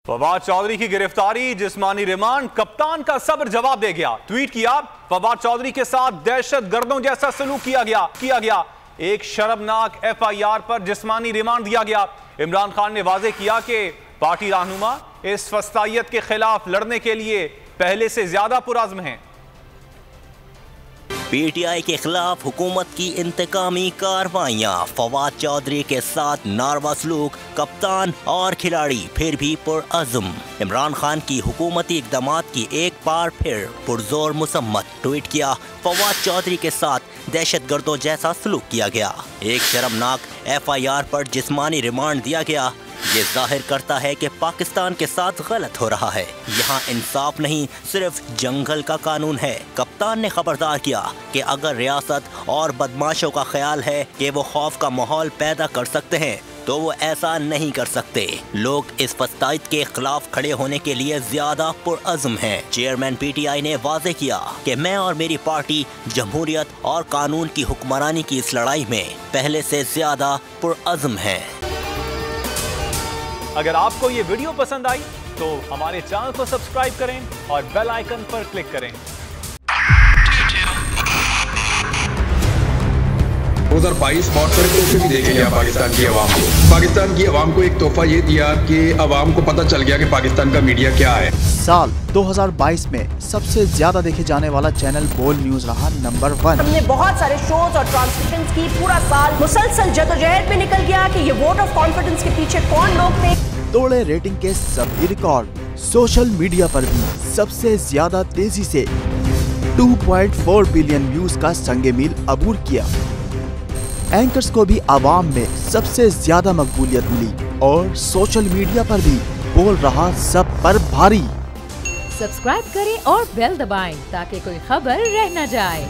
फवाद चौधरी की गिरफ्तारी, जिस्मानी रिमांड, कप्तान का सब्र जवाब दे गया। ट्वीट किया, फवाद चौधरी के साथ दहशत गर्दों जैसा सलूक किया गया। एक शर्मनाक FIR पर जिस्मानी रिमांड दिया गया। इमरान खान ने वाजे किया कि पार्टी रहनुमा इस फस्तायत के खिलाफ लड़ने के लिए पहले से ज्यादा पुरअज़्म हैं। PTI के खिलाफ हुकूमत की इंतकामी कार्रवाइयाँ, फवाद चौधरी के साथ नारवा सलूक, कप्तान और खिलाड़ी फिर भी पुरअज़्म। इमरान खान की हुकूमती इक़दामात की एक बार फिर पुरजोर मुसम्मत। ट्वीट किया, फवाद चौधरी के साथ दहशत गर्दों जैसा सलूक किया गया। एक शर्मनाक FIR पर जिस्मानी रिमांड दिया गया। ये जाहिर करता है कि पाकिस्तान के साथ गलत हो रहा है। यहाँ इंसाफ नहीं, सिर्फ जंगल का कानून है। कप्तान ने खबरदार किया कि अगर रियासत और बदमाशों का ख्याल है कि वो खौफ का माहौल पैदा कर सकते हैं तो वो ऐसा नहीं कर सकते। लोग इस फस्तायत के खिलाफ खड़े होने के लिए ज्यादा पुरअज़्म हैं। चेयरमैन PTI ने वाजे किया कि मैं और मेरी पार्टी जमहूरियत और कानून की हुक्मरानी की इस लड़ाई में पहले से ज्यादा पुरअज़्म हैं। अगर आपको ये वीडियो पसंद आई तो हमारे चैनल को सब्सक्राइब करें और बेल आइकन पर क्लिक करें। 2022 बहुत सारे तोहफे भी देखे गया पाकिस्तान की आवाम को। पाकिस्तान की आवाम को एक तोहफा ये दिया कि आवाम को पता चल गया कि पाकिस्तान का मीडिया क्या है। साल 2022 में सबसे ज्यादा देखे जाने वाला चैनल बोल्ड न्यूज रहा नंबर 1। हमने बहुत सारे शोज और ट्रांसमिशंस की। पूरा साल मुसलसल जदोजहद में निकल गया कि ये वोट ऑफ कॉन्फिडेंस के पीछे कौन लोग थे। तोड़े रेटिंग के सभी रिकॉर्ड। सोशल मीडिया पर भी सबसे ज्यादा तेजी से 2.4 बिलियन व्यूज का संगे मील अबूर किया। एंकर्स को भी आवाम में सबसे ज्यादा मकबूलियत मिली और सोशल मीडिया पर भी बोल रहा सब पर भारी। सब्सक्राइब करें और बेल दबाएं ताकि कोई खबर रह न जाए।